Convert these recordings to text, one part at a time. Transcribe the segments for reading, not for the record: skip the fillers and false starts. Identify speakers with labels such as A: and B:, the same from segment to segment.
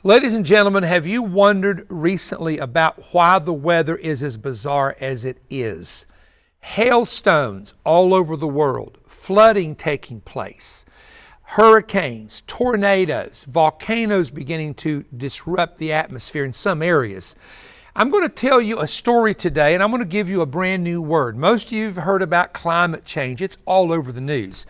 A: Ladies and gentlemen, have you wondered recently about why the weather is as bizarre as it is? Hailstones all over the world, flooding taking place, hurricanes, tornadoes, volcanoes beginning to disrupt the atmosphere in some areas. I'm going to tell you a story today, and I'm going to give you a brand new word. Most of you have heard about climate change. It's all over the news.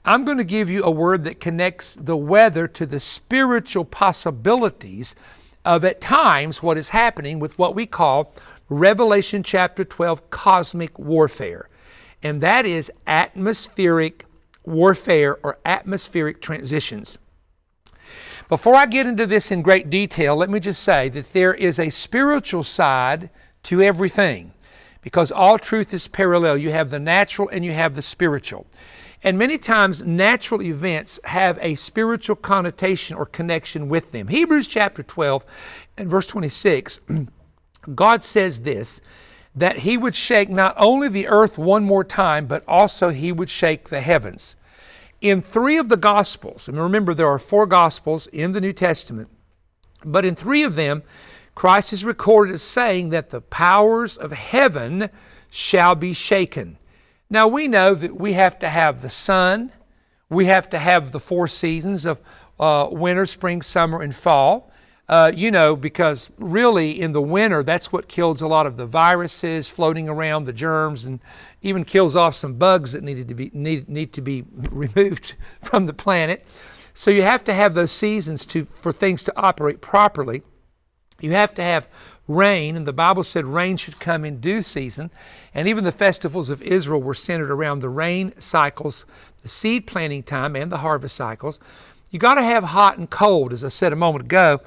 A: I'm going to give you a word that connects the weather to the spiritual possibilities of, at times, what is happening with what we call Revelation chapter 12 cosmic warfare. And that is atmospheric warfare or atmospheric transitions. Before I get into this in great detail, let me just say that there is a spiritual side to everything, because all truth is parallel. You have the natural and you have the spiritual. And many times natural events have a spiritual connotation or connection with them. Hebrews chapter 12 and verse 26, God says this, that he would shake not only the earth one more time, but also he would shake the heavens. In 3 of the Gospels, and remember there are 4 Gospels in the New Testament, but in 3 of them, Christ is recorded as saying that the powers of heaven shall be shaken. Now we know that we have to have the sun, we have to have the 4 seasons of winter, spring, summer, and fall. Because really in the winter, that's what kills a lot of the viruses floating around, the germs, and even kills off some bugs that need to be removed from the planet. So you have to have those seasons for things to operate properly. You have to have rain, and the Bible said rain should come in due season. And even the festivals of Israel were centered around the rain cycles, the seed planting time, and the harvest cycles. You got to have hot and cold, as I said a moment ago.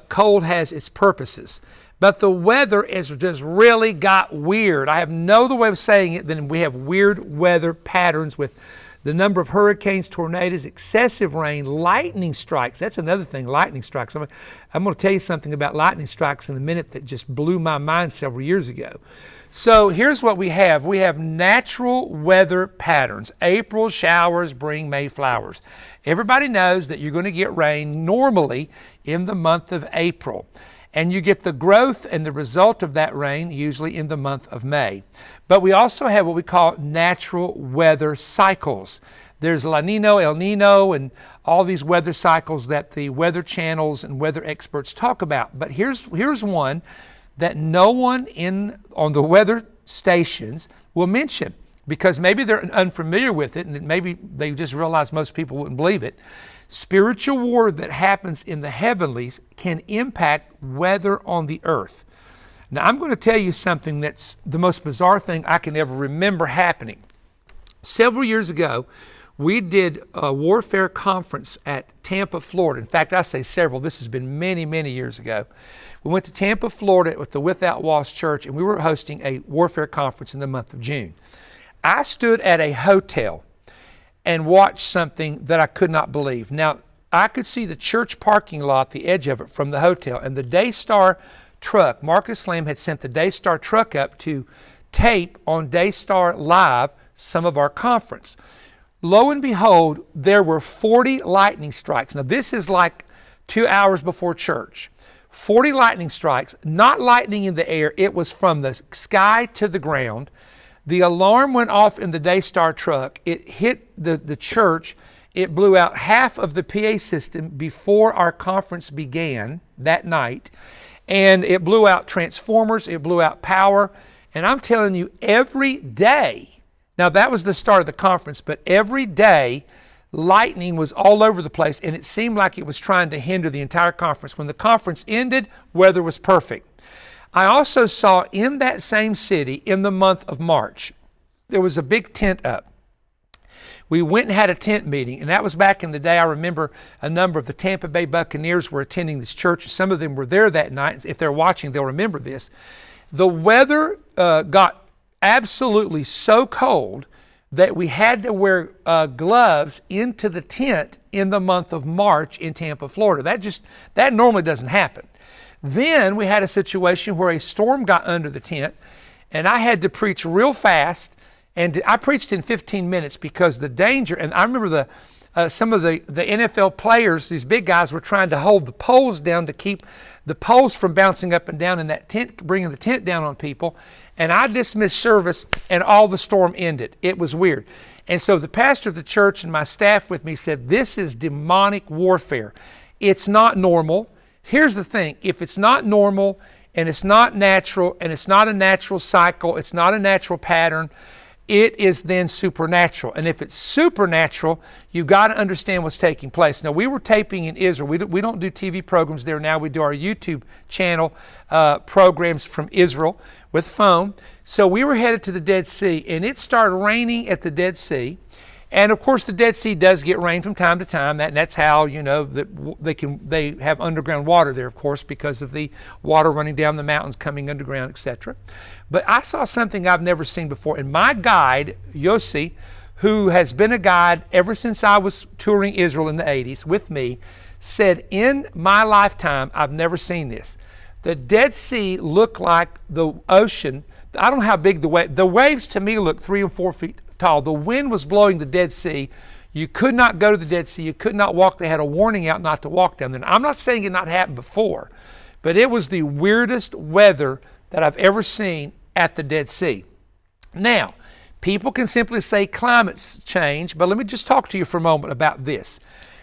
A: Cold has its purposes. But the weather has just really got weird. I have no other way of saying it than we have weird weather patterns with the number of hurricanes, tornadoes, excessive rain, lightning strikes. That's another thing, lightning strikes. I'm going to tell you something about lightning strikes in a minute that just blew my mind several years ago. So here's what we have. We have natural weather patterns. April showers bring May flowers. Everybody knows that you're going to get rain normally in the month of April. And you get the growth and the result of that rain usually in the month of May. But we also have what we call natural weather cycles. There's La Nino, El Nino, and all these weather cycles that the weather channels and weather experts talk about. But here's one that no one on the weather stations will mention, because maybe they're unfamiliar with it, and maybe they just realize most people wouldn't believe it. Spiritual war that happens in the heavenlies can impact weather on the earth. Now, I'm going to tell you something that's the most bizarre thing I can ever remember happening. Several years ago, we did a warfare conference at Tampa, Florida. In fact, I say several. This has been many, many years ago. We went to Tampa, Florida with the Without Walls Church, and we were hosting a warfare conference in the month of June. I stood at a hotel and watched something that I could not believe. Now, I could see the church parking lot, the edge of it, from the hotel, and the Daystar truck, Marcus Lamb had sent the Daystar truck up to tape on Daystar Live some of our conference. Lo and behold, there were 40 lightning strikes. Now, this is like 2 hours before church. 40 lightning strikes, not lightning in the air. It was from the sky to the ground. The alarm went off in the Daystar truck. It hit the church. It blew out half of the PA system before our conference began that night. And it blew out transformers. It blew out power. And I'm telling you, every day, now that was the start of the conference, but every day, lightning was all over the place, and it seemed like it was trying to hinder the entire conference. When the conference ended, weather was perfect. I also saw in that same city in the month of March, there was a big tent up. We went and had a tent meeting, and that was back in the day. I remember a number of the Tampa Bay Buccaneers were attending this church. Some of them were there that night. If they're watching, they'll remember this. The weather got absolutely so cold that we had to wear gloves into the tent in the month of March in Tampa, Florida. That normally doesn't happen. Then we had a situation where a storm got under the tent, and I had to preach real fast, and I preached in 15 minutes because the danger, and I remember some of the NFL players, these big guys, were trying to hold the poles down to keep the poles from bouncing up and down in that tent, bringing the tent down on people. And I dismissed service, and all the storm ended. It was weird. And so the pastor of the church and my staff with me said, this is demonic warfare. It's not normal. Here's the thing. If it's not normal, and it's not natural, and it's not a natural cycle, it's not a natural pattern, it is then supernatural. And if it's supernatural, you've got to understand what's taking place. Now, we were taping in Israel. We don't do TV programs there now. We do our YouTube channel programs from Israel with phone. So we were headed to the Dead Sea, and it started raining at the Dead Sea. And of course, the Dead Sea does get rain from time to time. That's how, you know, that they have underground water there, of course, because of the water running down the mountains, coming underground, etc. But I saw something I've never seen before. And my guide, Yossi, who has been a guide ever since I was touring Israel in the 80s with me, said, in my lifetime, I've never seen this. The Dead Sea looked like the ocean. I don't know how big the waves to me look 3 or 4 feet tall. The wind was blowing the Dead Sea. You could not go to the Dead Sea. You could not walk. They had a warning out not to walk down there. I'm not saying it not happened before, but it was the weirdest weather that I've ever seen at the Dead Sea. Now, people can simply say climate change, but let me just talk to you for a moment about this.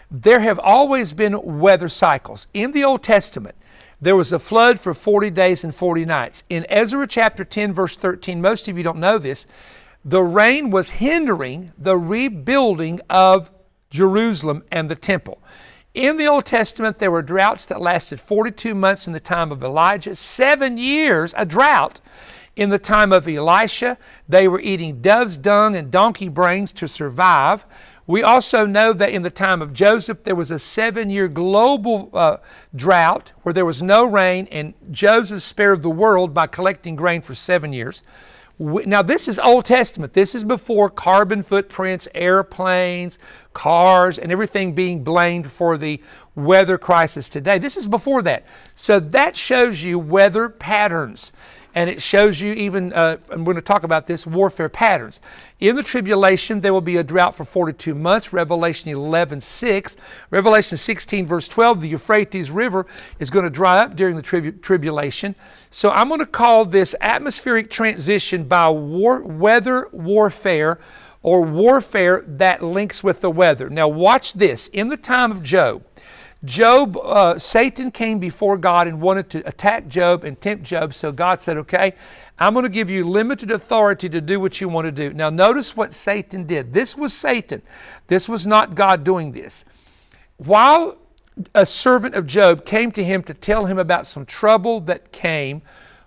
A: There have always been weather cycles. In the Old Testament, there was a flood for 40 days and 40 nights. In Ezra chapter 10, verse 13, most of you don't know this, the rain was hindering the rebuilding of Jerusalem and the temple. In the Old Testament, there were droughts that lasted 42 months in the time of Elijah, 7 years, a drought in the time of Elisha. They were eating dove's dung and donkey brains to survive. We also know that in the time of Joseph, there was a 7-year global drought where there was no rain, and Joseph spared the world by collecting grain for 7 years. Now, this is Old Testament. This is before carbon footprints, airplanes, cars, and everything being blamed for the weather crisis today. This is before that. So that shows you weather patterns. And it shows you even, I'm going to talk about this, warfare patterns. In the tribulation, there will be a drought for 42 months, Revelation 11:6. Revelation 16, verse 12, the Euphrates River is going to dry up during the tribulation. So I'm going to call this atmospheric transition by weather warfare, or warfare that links with the weather. Now watch this. In the time of Job, Satan came before God and wanted to attack Job and tempt Job. So God said, okay, I'm going to give you limited authority to do what you want to do. Now notice what Satan did. This was Satan. This was not God doing this. While a servant of Job came to him to tell him about some trouble that came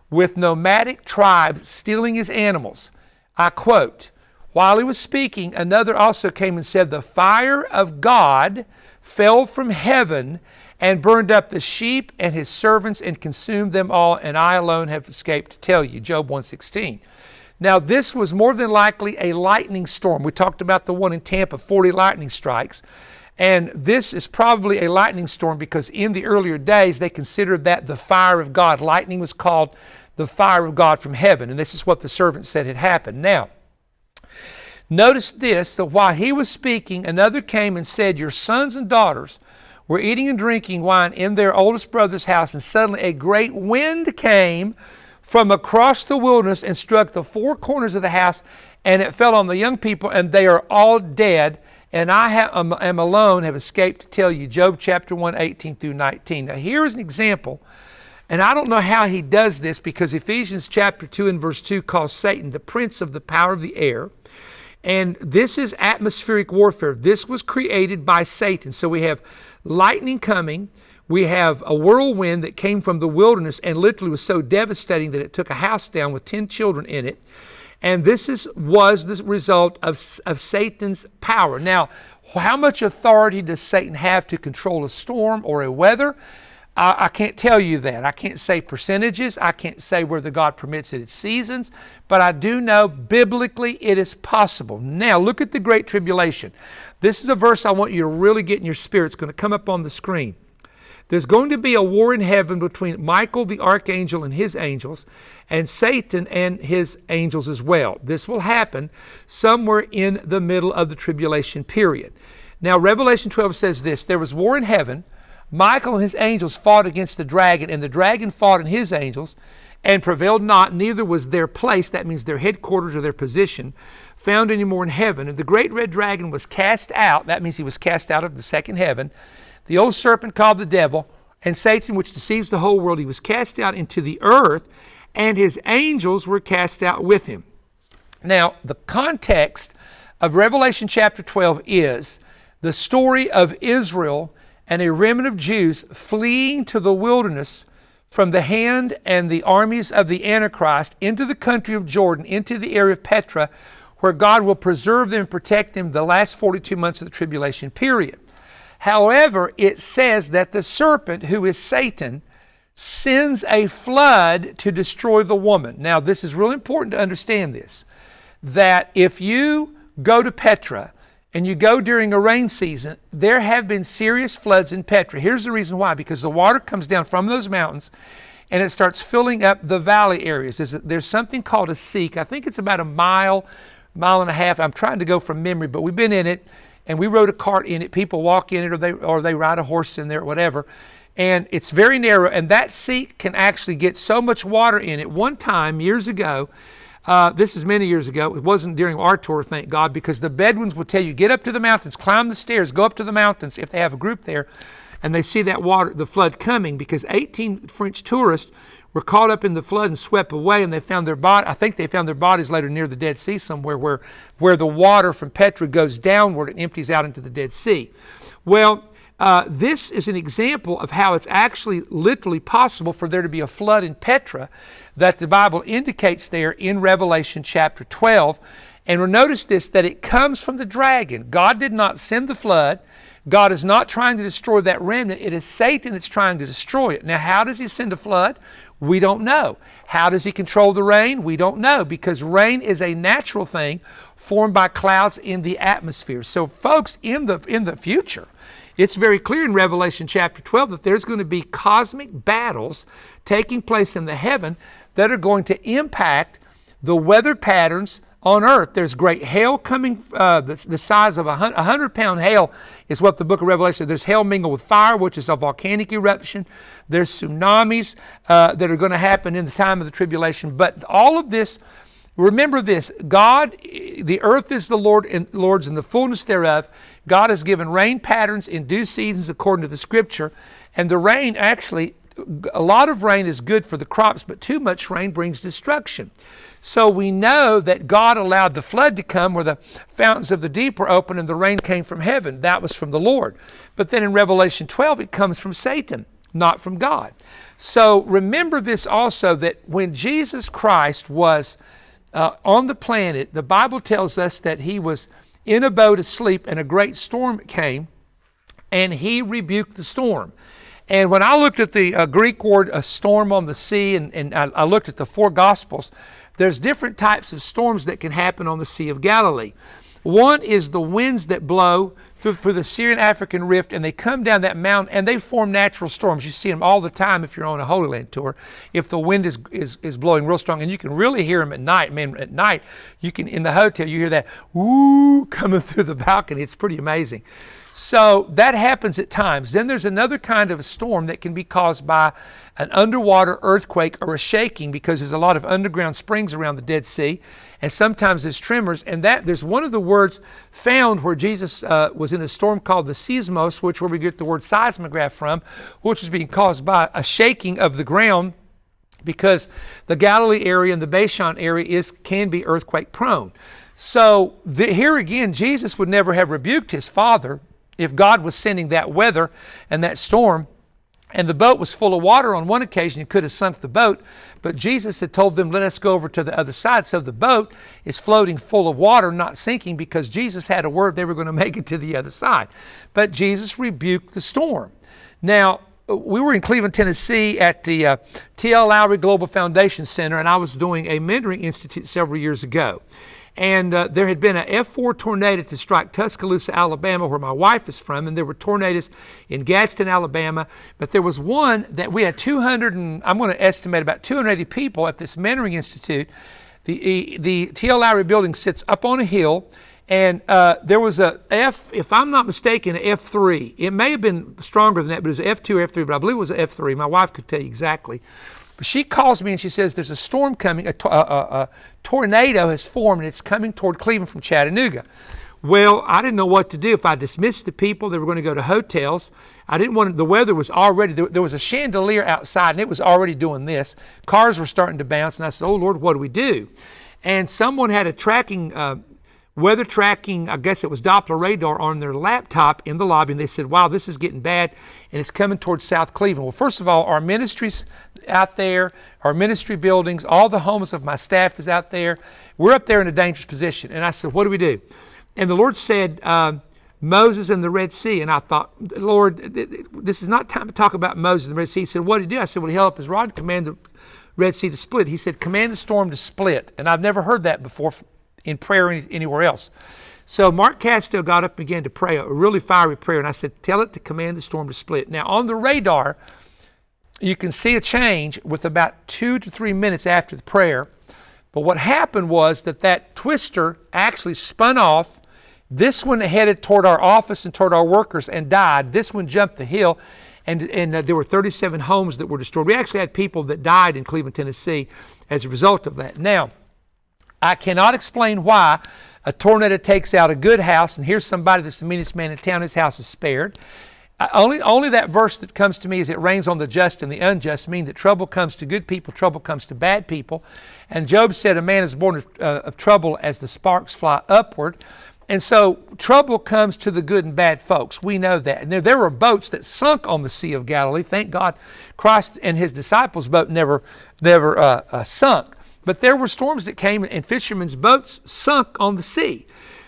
A: with nomadic tribes stealing his animals, I quote, while he was speaking, another also came and said, the fire of God fell from heaven and burned up the sheep and his servants and consumed them all, and I alone have escaped to tell you. Job 1:16. Now, this was more than likely a lightning storm. We talked about the one in Tampa, 40 lightning strikes. And this is probably a lightning storm because in the earlier days, they considered that the fire of God. Lightning was called the fire of God from heaven. And this is what the servant said had happened. Now, notice this, that while he was speaking, another came and said, your sons and daughters were eating and drinking wine in their oldest brother's house, and suddenly a great wind came from across the wilderness and struck the four corners of the house, and it fell on the young people, and they are all dead, and I am alone, have escaped to tell you. Job chapter 1, 18 through 19. Now here is an example, and I don't know how he does this, because Ephesians chapter 2 and verse 2 calls Satan the prince of the power of the air. And this is atmospheric warfare. This was created by Satan. So we have lightning coming. We have a whirlwind that came from the wilderness and literally was so devastating that it took a house down with 10 children in it. And this was the result of Satan's power. Now, how much authority does Satan have to control a storm or a weather? I can't tell you that. I can't say percentages. I can't say whether God permits it at seasons. But I do know biblically it is possible. Now, look at the Great Tribulation. This is a verse I want you to really get in your spirit. It's going to come up on the screen. There's going to be a war in heaven between Michael the archangel and his angels, and Satan and his angels as well. This will happen somewhere in the middle of the tribulation period. Now, Revelation 12 says this, there was war in heaven. Michael and his angels fought against the dragon, and the dragon fought and his angels, and prevailed not, neither was their place, that means their headquarters or their position, found any more in heaven. And the great red dragon was cast out, that means he was cast out of the second heaven, the old serpent called the devil, and Satan, which deceives the whole world, he was cast out into the earth, and his angels were cast out with him. Now, the context of Revelation chapter 12 is the story of Israel and a remnant of Jews fleeing to the wilderness from the hand and the armies of the Antichrist into the country of Jordan, into the area of Petra, where God will preserve them and protect them the last 42 months of the tribulation period. However, it says that the serpent, who is Satan, sends a flood to destroy the woman. Now, this is really important to understand this, that if you go to Petra and you go during a rain season, there have been serious floods in Petra. Here's the reason why, because the water comes down from those mountains and it starts filling up the valley areas. There's something called a seek. I think it's about a mile and a half. I'm trying to go from memory, but we've been in it and we rode a cart in it. People walk in it or they ride a horse in there, whatever. And it's very narrow, and that seek can actually get so much water in it. One time, years ago, this is many years ago, it wasn't during our tour, thank God, because the Bedouins would tell you, get up to the mountains, climb the stairs, go up to the mountains if they have a group there, and they see that water, the flood coming, because 18 French tourists were caught up in the flood and swept away, and they found their body. I think they found their bodies later near the Dead Sea somewhere where the water from Petra goes downward and empties out into the Dead Sea. Well, this is an example of how it's actually literally possible for there to be a flood in Petra that the Bible indicates there in Revelation chapter 12. And we'll notice this, that it comes from the dragon. God did not send the flood. God is not trying to destroy that remnant. It is Satan that's trying to destroy it. Now, how does he send a flood? We don't know. How does he control the rain? We don't know, because rain is a natural thing formed by clouds in the atmosphere. So, folks, in the future, it's very clear in Revelation chapter 12 that there's going to be cosmic battles taking place in the heaven that are going to impact the weather patterns on earth. There's great hail coming, the size of 100-pound hail is what the book of Revelation says. There's hail mingled with fire, which is a volcanic eruption. There's tsunamis that are going to happen in the time of the tribulation. But all of this, remember this, God, the earth is the Lord's and the fullness thereof. God has given rain patterns in due seasons according to the scripture. And the rain actually, a lot of rain is good for the crops, but too much rain brings destruction. So we know that God allowed the flood to come where the fountains of the deep were open and the rain came from heaven. That was from the Lord. But then in Revelation 12, it comes from Satan, not from God. So remember this also, that when Jesus Christ was on the planet, the Bible tells us that he was in a boat asleep and a great storm came and he rebuked the storm. And when I looked at the Greek word, a storm on the sea, and I looked at the four Gospels, there's different types of storms that can happen on the Sea of Galilee. One is the winds that blow through the Syrian-African rift, and they come down that mountain, and they form natural storms. You see them all the time if you're on a Holy Land tour, if the wind is blowing real strong, and you can really hear them at night. Man, at night, you can, in the hotel, you hear that, woo, coming through the balcony. It's pretty amazing. So that happens at times. Then there's another kind of a storm that can be caused by an underwater earthquake or a shaking, because there's a lot of underground springs around the Dead Sea, and sometimes there's tremors. And that there's one of the words found where Jesus was in a storm called the seismos, which where we get the word seismograph from, which is being caused by a shaking of the ground, because the Galilee area and the Bashan area can be earthquake prone. So here again, Jesus would never have rebuked his Father if God was sending that weather and that storm, and the boat was full of water on one occasion. He could have sunk the boat, but Jesus had told them, let us go over to the other side. So the boat is floating full of water, not sinking, because Jesus had a word they were going to make it to the other side. But Jesus rebuked the storm. Now, we were in Cleveland, Tennessee at the T.L. Lowry Global Foundation Center, and I was doing a mentoring institute several years ago. And there had been an F4 tornado to strike Tuscaloosa, Alabama, where my wife is from, and there were tornadoes in Gadsden, Alabama. But there was one that we had 200, and I'm going to estimate about 280 people at this mentoring institute. The T.L. Lowry building sits up on a hill, And there was a F, if I'm not mistaken, an F3. It may have been stronger than that, but it was an F2 or F3, but I believe it was an F3. My wife could tell you exactly. But she calls me and she says, there's a storm coming, a tornado has formed, and it's coming toward Cleveland from Chattanooga. Well, I didn't know what to do. If I dismissed the people, they were going to go to hotels. I didn't want to, the weather was already, there was a chandelier outside, and it was already doing this. Cars were starting to bounce, and I said, oh, Lord, what do we do? And someone had a tracking, weather tracking, I guess it was Doppler radar on their laptop in the lobby, and they said, wow, this is getting bad, and it's coming towards South Cleveland. Well, first of all, our ministries out there, our ministry buildings, all the homes of my staff is out there. We're up there in a dangerous position. And I said, what do we do? And the Lord said, Moses and the Red Sea. And I thought, Lord, this is not time to talk about Moses and the Red Sea. He said, what did he do? I said, well, he held up his rod and commanded the Red Sea to split. He said, command the storm to split. And I've never heard that before in prayer anywhere else. So Mark Castell got up and began to pray, a really fiery prayer. And I said, tell it to command the storm to split. Now, on the radar, you can see a change with about 2 to 3 minutes after the prayer. But what happened was that twister actually spun off. This one headed toward our office and toward our workers and died. This one jumped the hill, and there were 37 homes that were destroyed. We actually had people that died in Cleveland, Tennessee as a result of that. Now, I cannot explain why a tornado takes out a good house, and here's somebody that's the meanest man in town, his house is spared. Only that verse that comes to me is it rains on the just and the unjust, mean that trouble comes to good people, trouble comes to bad people. And Job said, a man is born of trouble as the sparks fly upward. And so trouble comes to the good and bad folks. We know that. And there were boats that sunk on the Sea of Galilee. Thank God Christ and his disciples' boat never sunk. But there were storms that came and fishermen's boats sunk on the sea.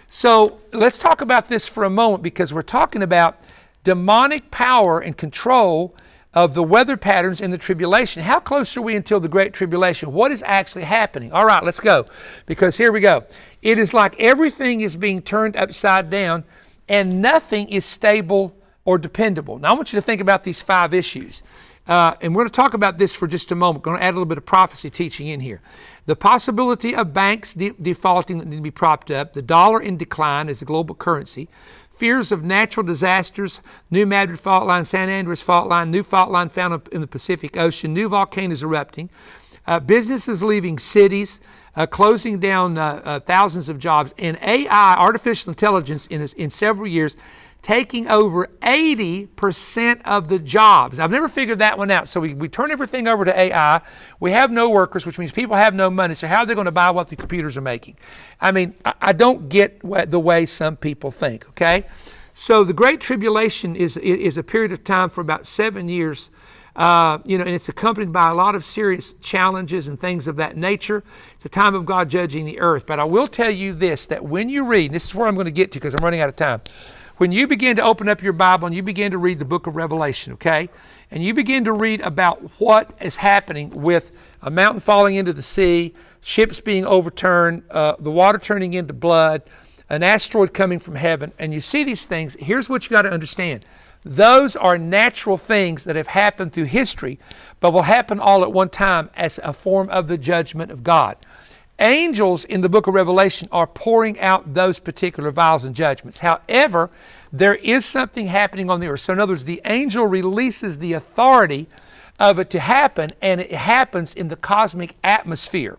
A: So let's talk about this for a moment, because we're talking about demonic power and control of the weather patterns in the tribulation. How close are we until the Great Tribulation? What is actually happening? All right, let's go. Because here we go. It is like everything is being turned upside down and nothing is stable or dependable. Now I want you to think about these 5 issues. And we're going to talk about this for just a moment. We're going to add a little bit of prophecy teaching in here. The possibility of banks defaulting that need to be propped up. The dollar in decline as a global currency. Fears of natural disasters, new Madrid fault line, San Andreas fault line, new fault line found up in the Pacific Ocean, new volcanoes erupting, businesses leaving cities, closing down thousands of jobs, and AI, artificial intelligence, in several years, taking over 80% of the jobs. I've never figured that one out. So we turn everything over to AI. We have no workers, which means people have no money. So how are they going to buy what the computers are making? I mean, I don't get the way some people think, okay? So the Great Tribulation is a period of time for about 7 years, and it's accompanied by a lot of serious challenges and things of that nature. It's a time of God judging the earth. But I will tell you this, that when you read, and this is where I'm going to get to because I'm running out of time. When you begin to open up your Bible and you begin to read the book of Revelation, okay, and you begin to read about what is happening with a mountain falling into the sea, ships being overturned, the water turning into blood, an asteroid coming from heaven, and you see these things, here's what you got to understand. Those are natural things that have happened through history, but will happen all at one time as a form of the judgment of God. Angels in the book of Revelation are pouring out those particular vials and judgments. However, there is something happening on the earth. So in other words, the angel releases the authority of it to happen, and it happens in the cosmic atmosphere.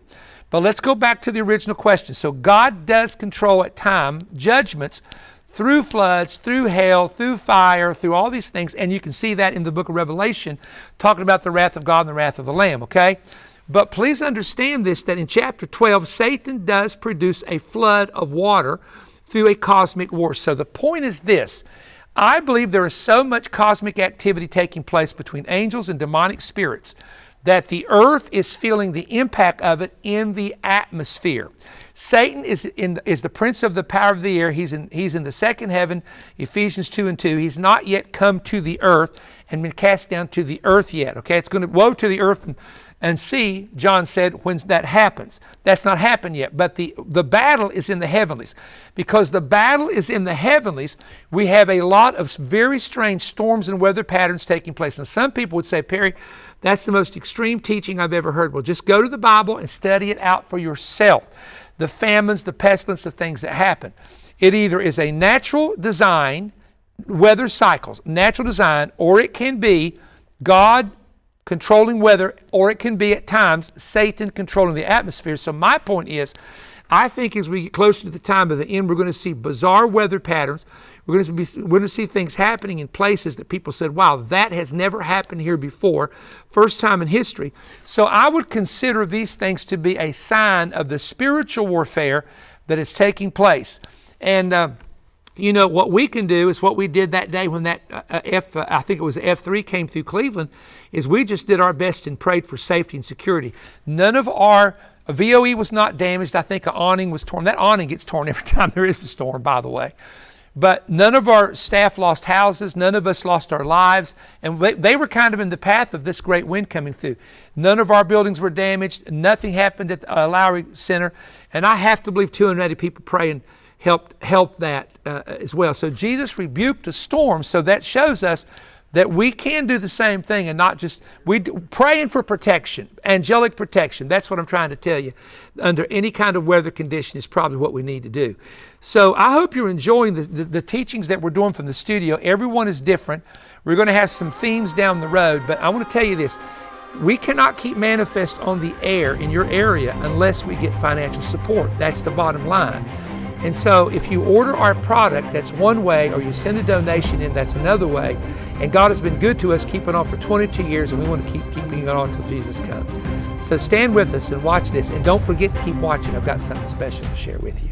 A: But let's go back to the original question. So God does control at time judgments through floods, through hail, through fire, through all these things. And you can see that in the book of Revelation, talking about the wrath of God and the wrath of the Lamb, okay? But please understand this, that in chapter 12, Satan does produce a flood of water through a cosmic war. So the point is this. I believe there is so much cosmic activity taking place between angels and demonic spirits that the earth is feeling the impact of it in the atmosphere. Satan is the prince of the power of the air. He's in the second heaven, Ephesians 2:2. He's not yet come to the earth and been cast down to the earth yet. Okay, it's going to woe to the earth and see, John said, when that happens. That's not happened yet, but the battle is in the heavenlies. Because the battle is in the heavenlies, we have a lot of very strange storms and weather patterns taking place. Now, some people would say, Perry, that's the most extreme teaching I've ever heard. Well, just go to the Bible and study it out for yourself. The famines, the pestilence, the things that happen. It either is a natural design, weather cycles, natural design, or it can be God controlling weather, or it can be at times Satan controlling the atmosphere. So my point is, I think as we get closer to the time of the end, we're going to see bizarre weather patterns. We're going to see things happening in places that people said, wow, that has never happened here before. First time in history. So I would consider these things to be a sign of the spiritual warfare that is taking place. And what we can do is what we did that day when that I think it was F3 came through Cleveland, is we just did our best and prayed for safety and security. None of our VOE was not damaged. I think an awning was torn. That awning gets torn every time there is a storm, by the way. But none of our staff lost houses. None of us lost our lives. And they were kind of in the path of this great wind coming through. None of our buildings were damaged. Nothing happened at the Lowry Center. And I have to believe 280 people praying helped that as well. So Jesus rebuked a storm. So that shows us that we can do the same thing and not just praying for protection, angelic protection. That's what I'm trying to tell you. Under any kind of weather condition is probably what we need to do. So I hope you're enjoying the teachings that we're doing from the studio. Everyone is different. We're going to have some themes down the road, but I want to tell you this. We cannot keep Manna-Fest on the air in your area unless we get financial support. That's the bottom line. And so if you order our product, that's one way, or you send a donation in, that's another way. And God has been good to us, keeping on for 22 years, and we want to keep keeping it on until Jesus comes. So stand with us and watch this. And don't forget to keep watching. I've got something special to share with you.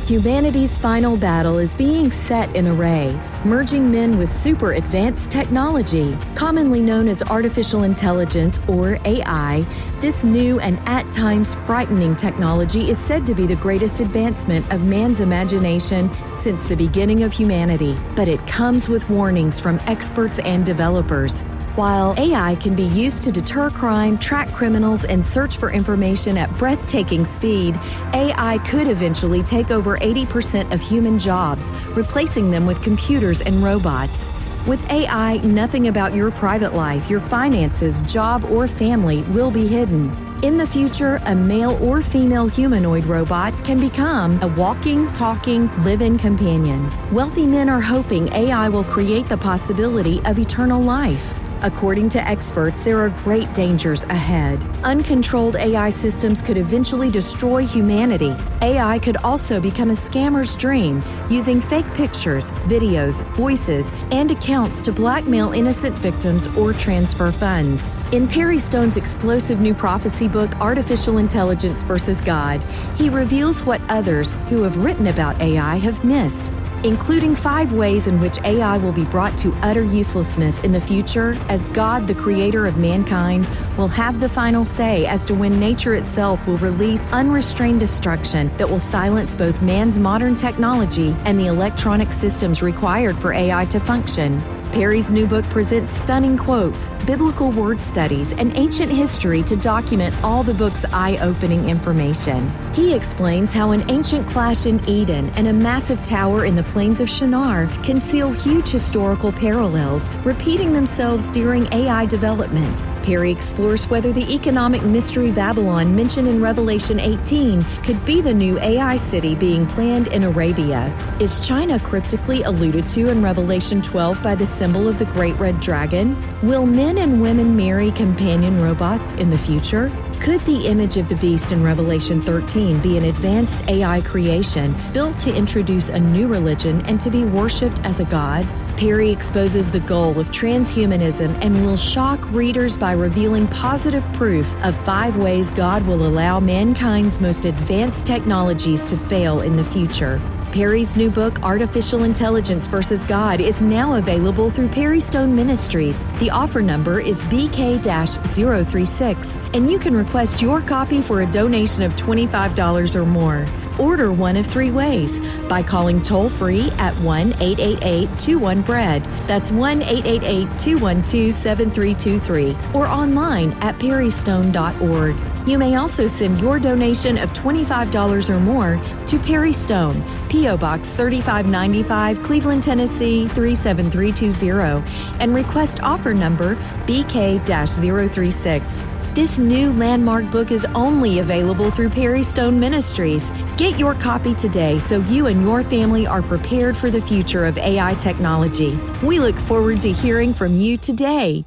B: Humanity's final battle is being set in array, merging men with super advanced technology. Commonly known as artificial intelligence, or AI, this new and at times frightening technology is said to be the greatest advancement of man's imagination since the beginning of humanity. But it comes with warnings from experts and developers. While AI can be used to deter crime, track criminals, and search for information at breathtaking speed, AI could eventually take over 80% of human jobs, replacing them with computers and robots. With AI, nothing about your private life, your finances, job, or family will be hidden. In the future, a male or female humanoid robot can become a walking, talking, live-in companion. Wealthy men are hoping AI will create the possibility of eternal life. According to experts, there are great dangers ahead. Uncontrolled AI systems could eventually destroy humanity. AI could also become a scammer's dream, using fake pictures, videos, voices, and accounts to blackmail innocent victims or transfer funds. In Perry Stone's explosive new prophecy book, Artificial Intelligence vs. God, he reveals what others who have written about AI have missed, including 5 ways in which AI will be brought to utter uselessness in the future, as God, the creator of mankind, will have the final say as to when nature itself will release unrestrained destruction that will silence both man's modern technology and the electronic systems required for AI to function. Perry's new book presents stunning quotes, biblical word studies, and ancient history to document all the book's eye-opening information. He explains how an ancient clash in Eden and a massive tower in the plains of Shinar conceal huge historical parallels, repeating themselves during AI development. Perry explores whether the economic mystery Babylon mentioned in Revelation 18 could be the new AI city being planned in Arabia. Is China cryptically alluded to in Revelation 12 by the symbol of the Great Red Dragon? Will men and women marry companion robots in the future? Could the image of the beast in Revelation 13 be an advanced AI creation built to introduce a new religion and to be worshipped as a god? Perry exposes the goal of transhumanism and will shock readers by revealing positive proof of 5 ways God will allow mankind's most advanced technologies to fail in the future. Perry's new book, Artificial Intelligence vs. God, is now available through Perry Stone Ministries. The offer number is BK-036, and you can request your copy for a donation of $25 or more. Order one of 3 ways: by calling toll-free at 1-888-21-BREAD. That's 1-888-212-7323. Or online at perrystone.org. You may also send your donation of $25 or more to Perry Stone, P.O. Box 3595, Cleveland, Tennessee 37320, and request offer number BK-036. This new landmark book is only available through Perry Stone Ministries. Get your copy today so you and your family are prepared for the future of AI technology. We look forward to hearing from you today.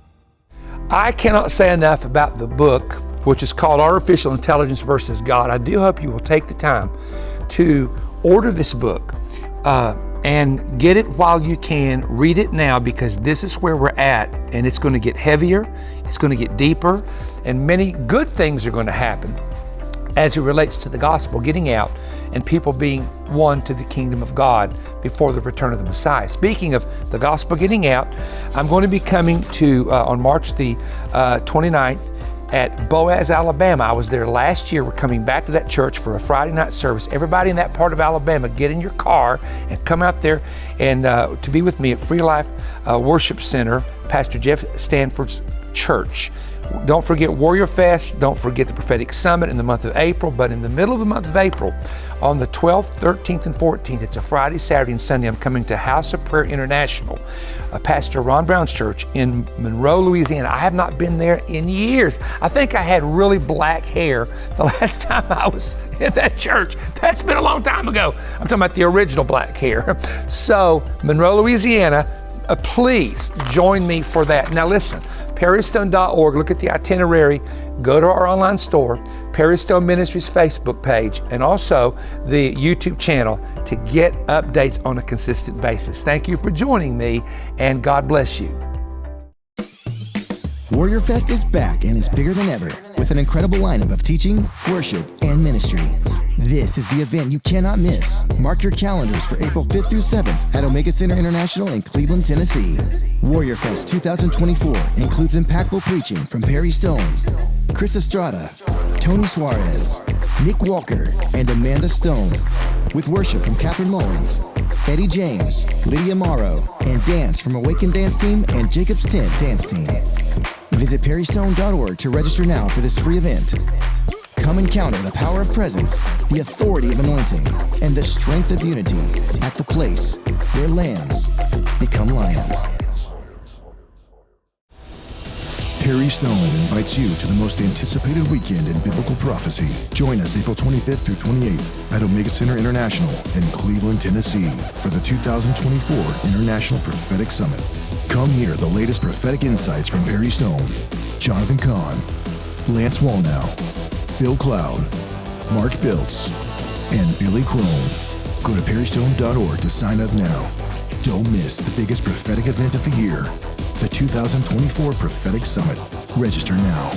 A: I cannot say enough about the book, which is called Artificial Intelligence versus God. I do hope you will take the time to order this book and get it while you can. Read it now, because this is where we're at, and it's going to get heavier, it's going to get deeper, and many good things are going to happen as it relates to the gospel getting out and people being won to the kingdom of God before the return of the Messiah. Speaking of the gospel getting out, I'm going to be coming to, on March the 29th, at Boaz, Alabama. I was there last year. We're coming back to that church for a Friday night service. Everybody in that part of Alabama, get in your car and come out there and to be with me at Free Life Worship Center, Pastor Jeff Stanford's church. Don't forget Warrior Fest. Don't forget the Prophetic Summit in the month of April. But in the middle of the month of April, on the 12th, 13th, and 14th, it's a Friday, Saturday, and Sunday, I'm coming to House of Prayer International, Pastor Ron Brown's church in Monroe, Louisiana. I have not been there in years. I think I had really black hair the last time I was at that church. That's been a long time ago. I'm talking about the original black hair. So, Monroe, Louisiana, please join me for that. Now listen, perrystone.org, look at the itinerary, go to our online store, Perry Stone Ministries Facebook page, and also the YouTube channel to get updates on a consistent basis. Thank you for joining me, and God bless you.
C: Warrior Fest is back and is bigger than ever, with an incredible lineup of teaching, worship, and ministry. This is the event you cannot miss. Mark your calendars for April 5th through 7th at Omega Center International in Cleveland, Tennessee. Warrior Fest 2024 includes impactful preaching from Perry Stone, Chris Estrada, Tony Suarez, Nick Walker, and Amanda Stone, with worship from Catherine Mullins, Eddie James, Lydia Morrow, and dance from Awakened Dance Team and Jacob's Tent Dance Team. Visit perrystone.org to register now for this free event. Come encounter the power of presence, the authority of anointing, and the strength of unity at the place where lambs become lions.
D: Perry Stone invites you to the most anticipated weekend in biblical prophecy. Join us April 25th through 28th at Omega Center International in Cleveland, Tennessee for the 2024 International Prophetic Summit. Come hear the latest prophetic insights from Perry Stone, Jonathan Kahn, Lance Wallnow, Bill Cloud, Mark Biltz, and Billy Crone. Go to perrystone.org to sign up now. Don't miss the biggest prophetic event of the year, the 2024 Prophetic Summit. Register now.